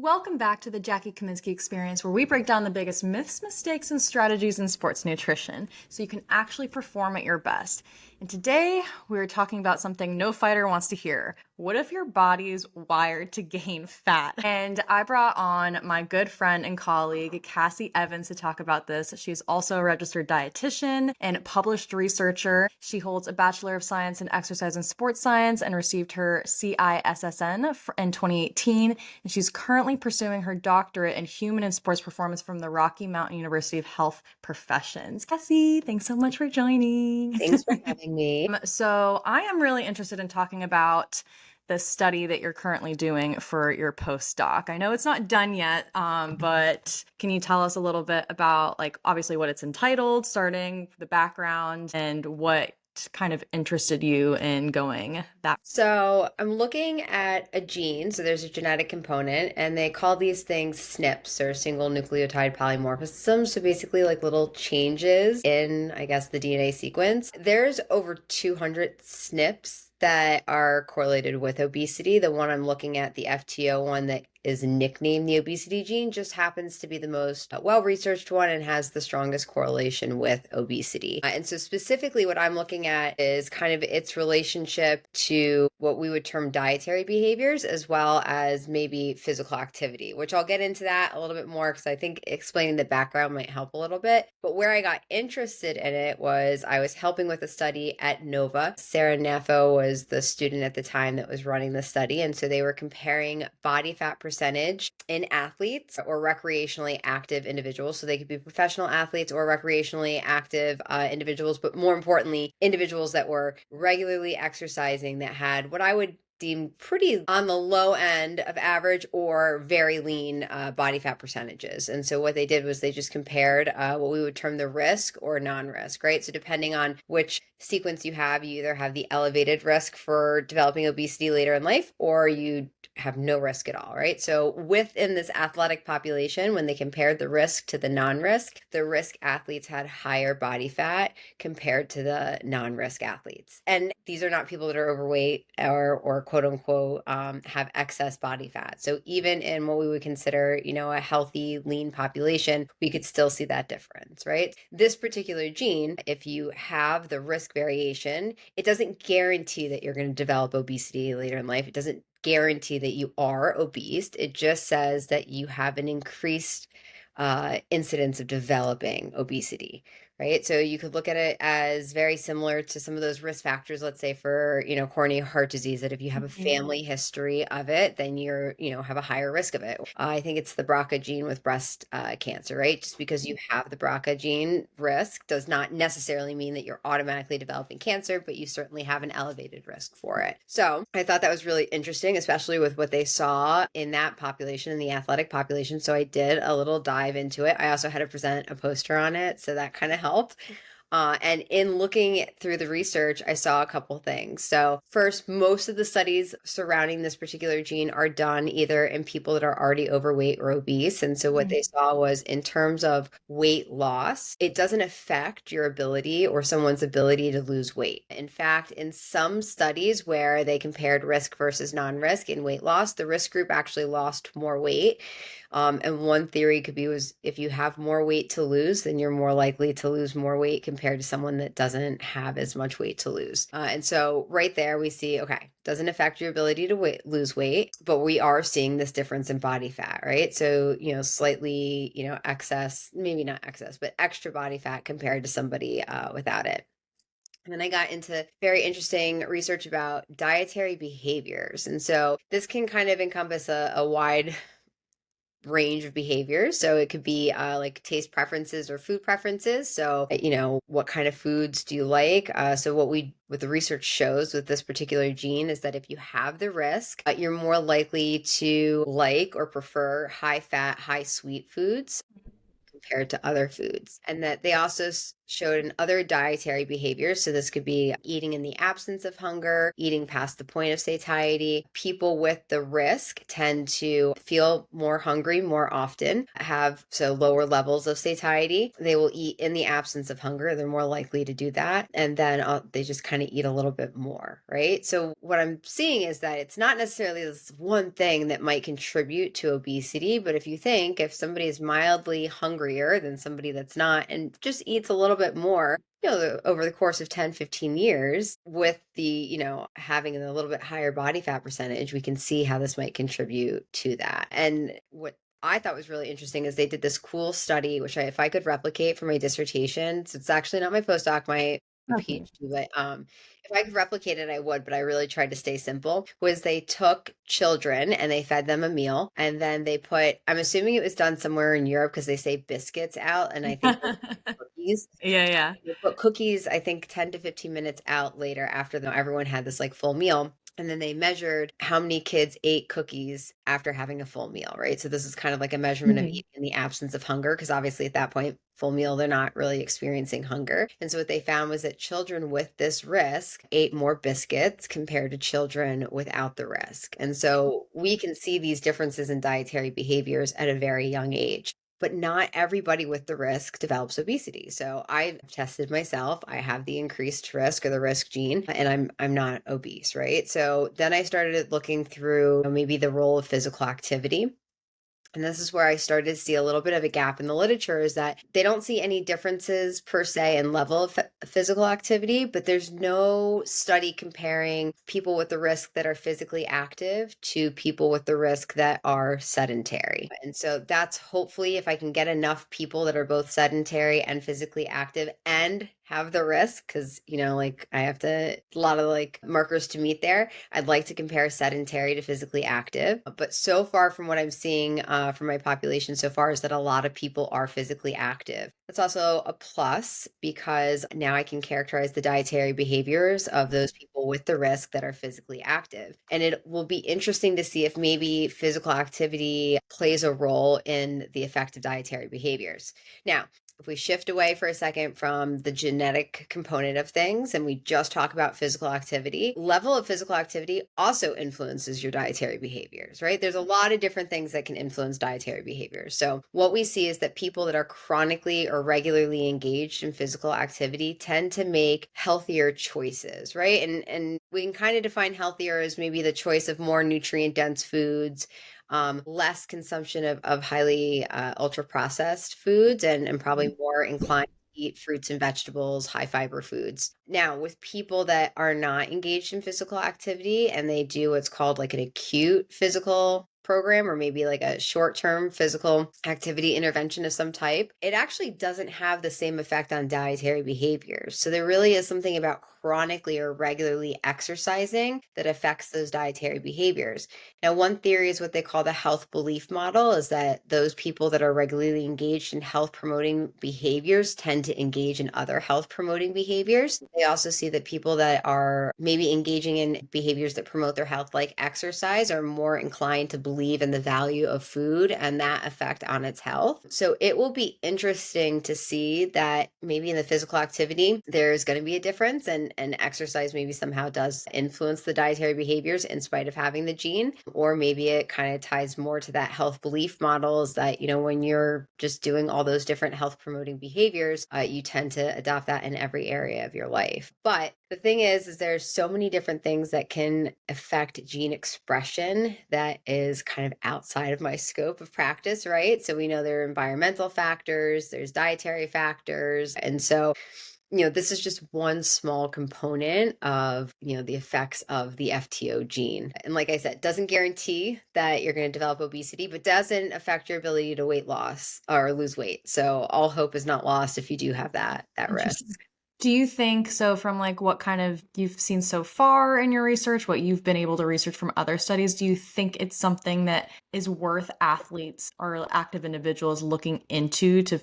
Welcome back to the Jackie Kaminski Experience, where we break down the biggest myths, mistakes, and strategies in sports nutrition so you can actually perform at your best. And today, we're talking about something no fighter wants to hear. What if your body's wired to gain fat? And I brought on my good friend and colleague, Cassie Evans, to talk about this. She's also a registered dietitian and published researcher. She holds a Bachelor of Science in Exercise and Sports Science and received her CISSN in 2018. And she's currently pursuing her doctorate in human and sports performance from the Rocky Mountain University of Health Professions. Cassie, thanks so much for joining. Thanks for having me. So I am really interested in talking about the study that you're currently doing for your postdoc. I know it's not done yet, but can you tell us a little bit about, like, obviously what it's entitled, starting the background, and what kind of interested you in going that? So I'm looking at a gene. So there's a genetic component, and they call these things SNPs, or single nucleotide polymorphisms. So basically, like little changes in, I guess, the DNA sequence. There's over 200 SNPs that are correlated with obesity. The one I'm looking at, the FTO one that is nicknamed the obesity gene, just happens to be the most well-researched one and has the strongest correlation with obesity. And so specifically what I'm looking at is kind of its relationship to what we would term dietary behaviors, as well as maybe physical activity, which I'll get into that a little bit more because I think explaining the background might help a little bit. But where I got interested in it was I was helping with a study at Nova. Sarah Naffo was the student at the time that was running the study. And so they were comparing body fat percentage in athletes or recreationally active individuals. So they could be professional athletes or recreationally active individuals, but more importantly, individuals that were regularly exercising that had what I would deem pretty on the low end of average or very lean body fat percentages. And so what they did was they just compared what we would term the risk or non-risk, right? So depending on which sequence you have, you either have the elevated risk for developing obesity later in life, or you have no risk at all, right? So within this athletic population, when they compared the risk to the non-risk, the risk athletes had higher body fat compared to the non-risk athletes. And these are not people that are overweight or quote unquote have excess body fat. So even in what we would consider, a healthy, lean population, we could still see that difference, right? This particular gene, if you have the risk variation, it doesn't guarantee that you're going to develop obesity later in life. It doesn't guarantee that you are obese. It just says that you have an increased incidence of developing obesity, right? So you could look at it as very similar to some of those risk factors, let's say for, coronary heart disease, that if you have a family history of it, then you're, have a higher risk of it. I think it's the BRCA gene with breast cancer, right? Just because you have the BRCA gene risk does not necessarily mean that you're automatically developing cancer, but you certainly have an elevated risk for it. So I thought that was really interesting, especially with what they saw in that population, in the athletic population. So I did a little dive into it. I also had to present a poster on it, so that kind of helped. And in looking through the research, I saw a couple things. So first, most of the studies surrounding this particular gene are done either in people that are already overweight or obese. And so what they saw was in terms of weight loss, it doesn't affect your ability or someone's ability to lose weight. In fact, in some studies where they compared risk versus non-risk in weight loss, the risk group actually lost more weight. And one theory could be was if you have more weight to lose, then you're more likely to lose more weight compared to someone that doesn't have as much weight to lose. And so right there we see, okay, doesn't affect your ability to lose weight, but we are seeing this difference in body fat, right? So, slightly, excess, maybe not excess, but extra body fat compared to somebody without it. And then I got into very interesting research about dietary behaviors. And so this can kind of encompass a wide range of behaviors. So it could be like taste preferences or food preferences. So, what kind of foods do you like? So what the research shows with this particular gene is that if you have the risk, you're more likely to like or prefer high fat, high sweet foods compared to other foods. And that they also showed in other dietary behaviors. So this could be eating in the absence of hunger, eating past the point of satiety. People with the risk tend to feel more hungry more often, have lower levels of satiety. They will eat in the absence of hunger. They're more likely to do that. And then they just kind of eat a little bit more, right? So what I'm seeing is that it's not necessarily this one thing that might contribute to obesity, but if somebody is mildly hungrier than somebody that's not and just eats a little bit more, over the course of 10, 15 years with the, having a little bit higher body fat percentage, we can see how this might contribute to that. And what I thought was really interesting is they did this cool study, which if I could replicate for my dissertation, so it's actually not my postdoc, my Okay. PhD, but if I could replicate it, I would, but I really tried to stay simple, was they took children and they fed them a meal, and then they put, I'm assuming it was done somewhere in Europe because they say biscuits out, and I think those are cookies. Yeah, yeah. They put cookies, I think 10 to 15 minutes out later after everyone had this like full meal. And then they measured how many kids ate cookies after having a full meal, right? So this is kind of like a measurement of Mhm. eating in the absence of hunger, because obviously at that point, full meal, they're not really experiencing hunger. And so what they found was that children with this risk ate more biscuits compared to children without the risk. And so we can see these differences in dietary behaviors at a very young age. But not everybody with the risk develops obesity. So I've tested myself. I have the increased risk or the risk gene, and I'm not obese, right? So then I started looking through maybe the role of physical activity. And this is where I started to see a little bit of a gap in the literature, is that they don't see any differences per se in level of physical activity, but there's no study comparing people with the risk that are physically active to people with the risk that are sedentary. And so that's hopefully, if I can get enough people that are both sedentary and physically active and have the risk, because I have a lot of markers to meet there. I'd like to compare sedentary to physically active, but so far from what I'm seeing from my population so far is that a lot of people are physically active. That's also a plus, because now I can characterize the dietary behaviors of those people with the risk that are physically active. And it will be interesting to see if maybe physical activity plays a role in the effect of dietary behaviors. Now, if we shift away for a second from the genetic component of things and we just talk about physical activity, level of physical activity also influences your dietary behaviors, right? There's a lot of different things that can influence dietary behaviors. So what we see is that people that are chronically or regularly engaged in physical activity tend to make healthier choices, right? And we can kind of define healthier as maybe the choice of more nutrient dense foods, less consumption of highly ultra processed foods, and probably more inclined to eat fruits and vegetables, high fiber foods. Now, with people that are not engaged in physical activity and they do what's called like an acute physical program, or maybe like a short-term physical activity intervention of some type, it actually doesn't have the same effect on dietary behaviors. So there really is something about chronically or regularly exercising that affects those dietary behaviors. Now, one theory is what they call the health belief model, is that those people that are regularly engaged in health promoting behaviors tend to engage in other health promoting behaviors. They also see that people that are maybe engaging in behaviors that promote their health, like exercise, are more inclined to believe in the value of food and that effect on its health. So it will be interesting to see that maybe in the physical activity, there's going to be a difference, and exercise maybe somehow does influence the dietary behaviors in spite of having the gene. Or maybe it kind of ties more to that health belief models that, when you're just doing all those different health promoting behaviors, you tend to adopt that in every area of your life. But the thing is there's so many different things that can affect gene expression that is kind of outside of my scope of practice, right? So we know there are environmental factors, there's dietary factors. And so this is just one small component of, the effects of the FTO gene. And like I said, doesn't guarantee that you're going to develop obesity, but doesn't affect your ability to weight loss or lose weight. So all hope is not lost if you do have that risk. Interesting. Do you think so, from like what kind of you've seen so far in your research, what you've been able to research from other studies, do you think it's something that is worth athletes or active individuals looking into to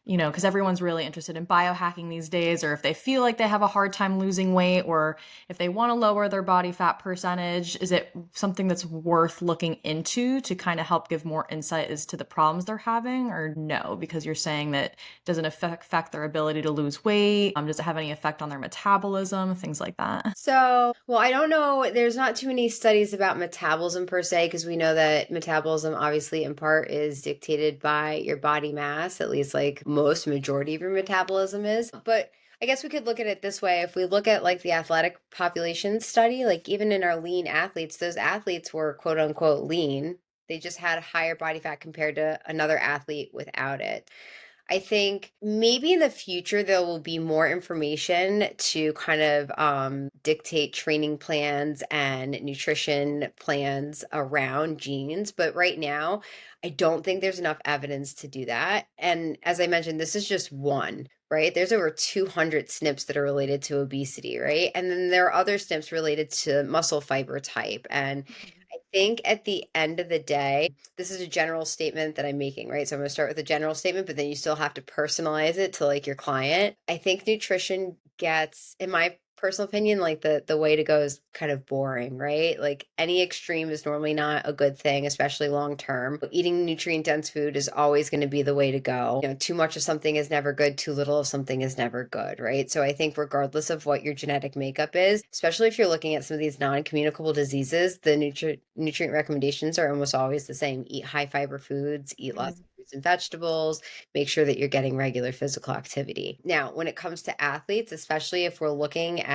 because everyone's really interested in biohacking these days, or if they feel like they have a hard time losing weight, or if they want to lower their body fat percentage, is it something that's worth looking into to kind of help give more insight as to the problems they're having, or no? Because you're saying that it doesn't affect their ability to lose weight. Does it have any effect on their metabolism, things like that? So, well, I don't know. There's not too many studies about metabolism per se, because we know that metabolism, obviously, in part, is dictated by your body mass, at least like most majority of your metabolism is. But I guess we could look at it this way. If we look at like the athletic population study, like even in our lean athletes, those athletes were quote unquote lean. They just had higher body fat compared to another athlete without it. I think maybe in the future there will be more information to kind of dictate training plans and nutrition plans around genes. But right now, I don't think there's enough evidence to do that. And as I mentioned, this is just one, right? There's over 200 SNPs that are related to obesity, right? And then there are other SNPs related to muscle fiber type. And I think at the end of the day, this is a general statement that I'm making, right? So I'm going to start with a general statement, but then you still have to personalize it to like your client. I think nutrition gets, in my personal opinion, like the way to go is kind of boring, right? Like any extreme is normally not a good thing, especially long term. Eating nutrient dense food is always going to be the way to go. Too much of something is never good, too little of something is never good, right? So I think regardless of what your genetic makeup is, especially if you're looking at some of these non-communicable diseases, the nutrient recommendations are almost always the same. Eat high fiber foods, eat lots of fruits and vegetables, make sure that you're getting regular physical activity. Now, when it comes to athletes, especially if we're looking at,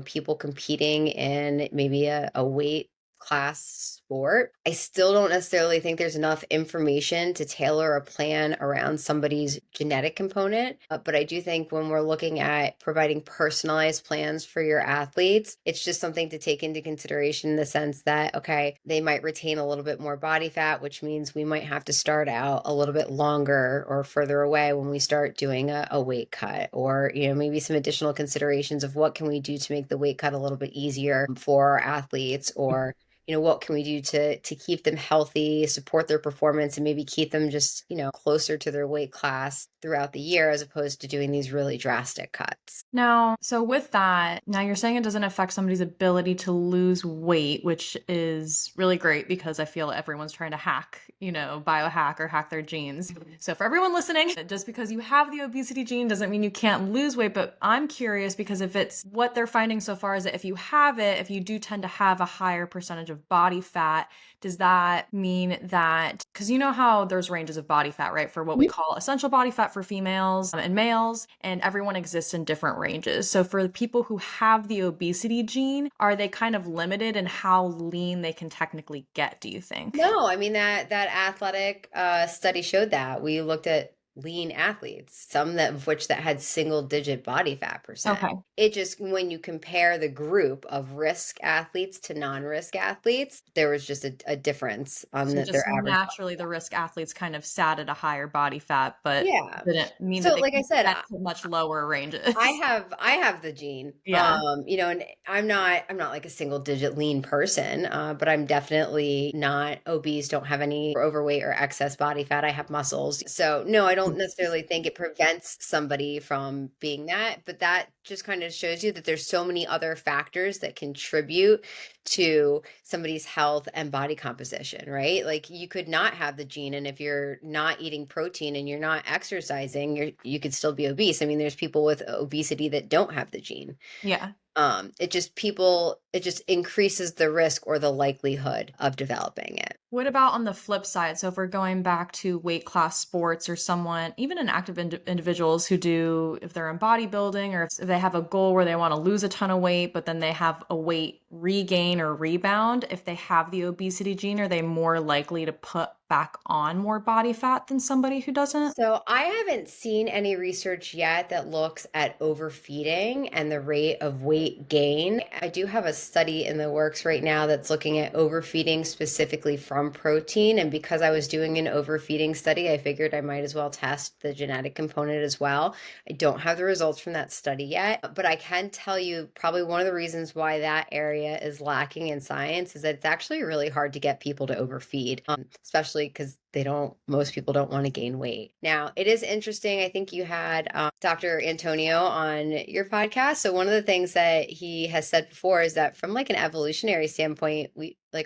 people competing in maybe a weight class sport, I still don't necessarily think there's enough information to tailor a plan around somebody's genetic component. But I do think when we're looking at providing personalized plans for your athletes, it's just something to take into consideration in the sense that, okay, they might retain a little bit more body fat, which means we might have to start out a little bit longer or further away when we start doing a weight cut, or, maybe some additional considerations of what can we do to make the weight cut a little bit easier for our athletes, or what can we do to keep them healthy, support their performance, and maybe keep them just, closer to their weight class throughout the year, as opposed to doing these really drastic cuts. Now, so with that, now you're saying it doesn't affect somebody's ability to lose weight, which is really great because I feel everyone's trying to hack, biohack or hack their genes. So for everyone listening, just because you have the obesity gene doesn't mean you can't lose weight. But I'm curious because if it's what they're finding so far is that if you have it, if you do tend to have a higher percentage of body fat, does that mean that, because you know how there's ranges of body fat, right? For what we call essential body fat for females and males, and everyone exists in different ranges. So for the people who have the obesity gene, are they kind of limited in how lean they can technically get, do you think? No, I mean that athletic study showed that. We looked at lean athletes, some of which that had single digit body fat percent. Okay. It just, when you compare the group of risk athletes to non-risk athletes, there was just a difference on So their just average. naturally the risk athletes kind of sat at a higher body fat, but Yeah. didn't mean that So they like I could said, get to much lower ranges. I have the gene. Yeah. And I'm not like a single digit lean person, but I'm definitely not obese, don't have any overweight or excess body fat. I have muscles. So no, I don't necessarily think it prevents somebody from being that, but that just kind of shows you that there's so many other factors that contribute to somebody's health and body composition, right? Like you could not have the gene, and if you're not eating protein and you're not exercising, you could still be obese. I mean, there's people with obesity that don't have the gene. Yeah. It just increases the risk or the likelihood of developing it. What about on the flip side? So if we're going back to weight class sports, or someone, even in active individuals who do, if they're in bodybuilding, or if they have a goal where they want to lose a ton of weight, but then they have a weight regain or rebound, if they have the obesity gene, are they more likely to put back on more body fat than somebody who doesn't? So I haven't seen any research yet that looks at overfeeding and the rate of weight gain. I do have a study in the works right now that's looking at overfeeding specifically from from protein. And because I was doing an overfeeding study, I figured I might as well test the genetic component as well. I don't have the results from that study yet, but I can tell you probably one of the reasons why that area is lacking in science is that it's actually really hard to get people to overfeed, especially because most people don't want to gain weight. Now, it is interesting. I think you had Dr. Antonio on your podcast. So one of the things that he has said before is that from like an evolutionary standpoint,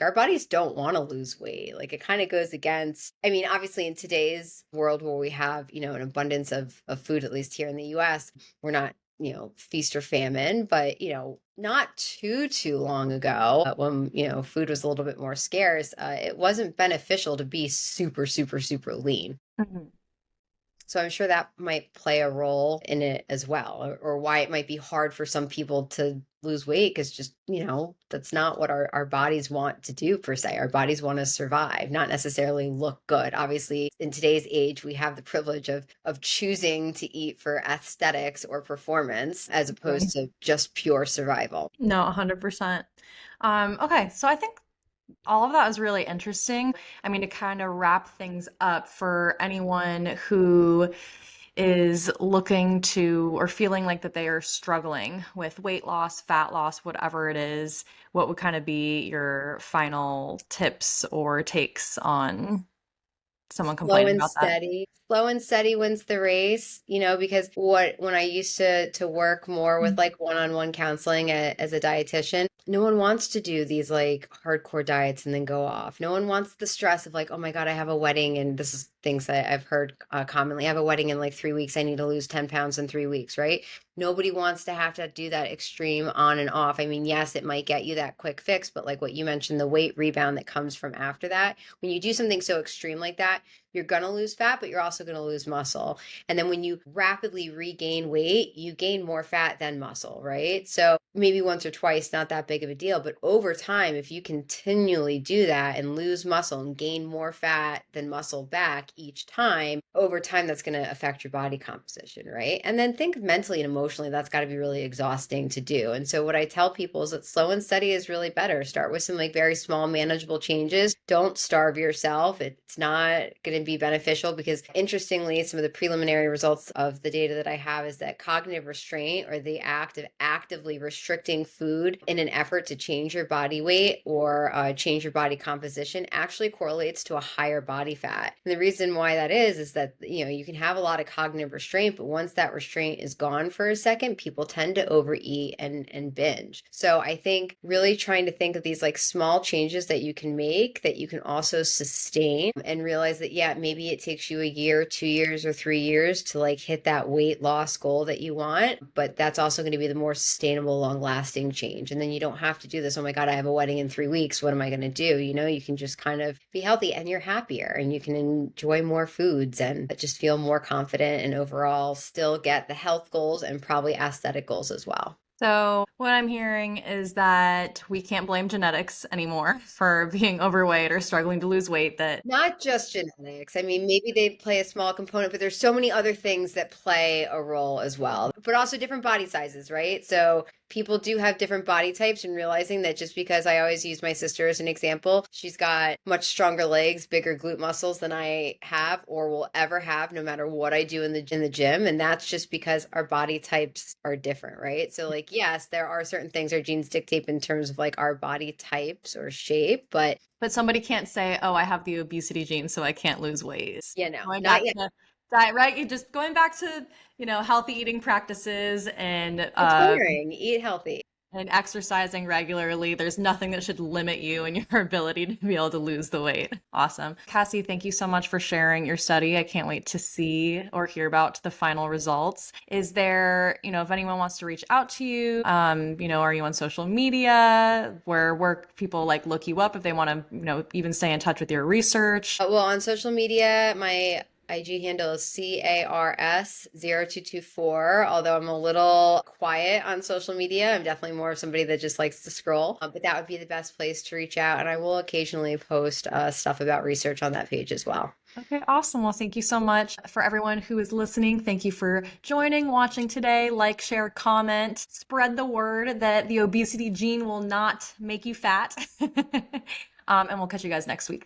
our bodies don't want to lose weight. Like it kind of goes against, I mean, obviously in today's world where we have, an abundance of food, at least here in the US, we're not feast or famine, but not too long ago when food was a little bit more scarce, it wasn't beneficial to be super super lean. Mm-hmm. So I'm sure that might play a role in it as well, or why it might be hard for some people to lose weight, because just, that's not what our bodies want to do per se. Our bodies want to survive, not necessarily look good. Obviously, in today's age, we have the privilege of choosing to eat for aesthetics or performance as opposed to just pure survival. No, 100%. Okay, so I think all of that was really interesting. I mean, to kind of wrap things up for anyone who is looking to or feeling like that they are struggling with weight loss, fat loss, whatever it is, what would kind of be your final tips or takes on someone complaining about that? Slow and steady wins the race, because when I used to work more with like one-on-one counseling as a dietitian, no one wants to do these like hardcore diets and then go off. No one wants the stress of like, oh my God, I have a wedding. And this is things that I've heard commonly. I have a wedding in like 3 weeks. I need to lose 10 pounds in 3 weeks, right? Nobody wants to have to do that extreme on and off. I mean, yes, it might get you that quick fix, but like what you mentioned, the weight rebound that comes from after that, when you do something so extreme like that, you're going to lose fat, but you're also going to lose muscle. And then when you rapidly regain weight, you gain more fat than muscle, right? So maybe once or twice, not that big of a deal. But over time, if you continually do that and lose muscle and gain more fat than muscle back each time, over time, that's going to affect your body composition, right? And then think mentally and emotionally, that's got to be really exhausting to do. And so what I tell people is that slow and steady is really better. Start with some like very small, manageable changes. Don't starve yourself. It's not going to be beneficial, because interestingly, some of the preliminary results of the data that I have is that cognitive restraint, or the act of actively restricting food in an effort to change your body weight or change your body composition, actually correlates to a higher body fat. And the reason why that is that you can have a lot of cognitive restraint, but once that restraint is gone for a second, people tend to overeat and binge. So I think really trying to think of these like small changes that you can make that you can also sustain, and realize that maybe it takes you a year, 2 years, or 3 years to like hit that weight loss goal that you want, but that's also going to be the more sustainable, long lasting change. And then you don't have to do this, oh my God, I have a wedding in 3 weeks, what am I going to do? You can just kind of be healthy, and you're happier, and you can enjoy more foods and just feel more confident, and overall still get the health goals and probably aesthetic goals as well. So what I'm hearing is that we can't blame genetics anymore for being overweight or struggling to lose weight. That Not just genetics. I mean, maybe they play a small component, but there's so many other things that play a role as well. But also different body sizes, right? So people do have different body types, and realizing that just because I always use my sister as an example, she's got much stronger legs, bigger glute muscles than I have or will ever have, no matter what I do in the gym. And that's just because our body types are different, right? So like, yes, there are certain things our genes dictate in terms of like our body types or shape, but somebody can't say, "Oh, I have the obesity gene, so I can't lose weight." Going not back yet. to diet, right? You just going back to, healthy eating practices Declaring, eat healthy. and exercising regularly. There's nothing that should limit you and your ability to be able to lose the weight. Awesome. Cassie, thank you so much for sharing your study. I can't wait to see or hear about the final results. Is there, if anyone wants to reach out to you, are you on social media? Where people like look you up if they want to, even stay in touch with your research? Well, on social media, my IG handle is CARS0224. Although I'm a little quiet on social media, I'm definitely more of somebody that just likes to scroll. But that would be the best place to reach out. And I will occasionally post stuff about research on that page as well. Okay, awesome. Well, thank you so much for everyone who is listening. Thank you for joining, watching today. Like, share, comment, spread the word that the obesity gene will not make you fat. And we'll catch you guys next week.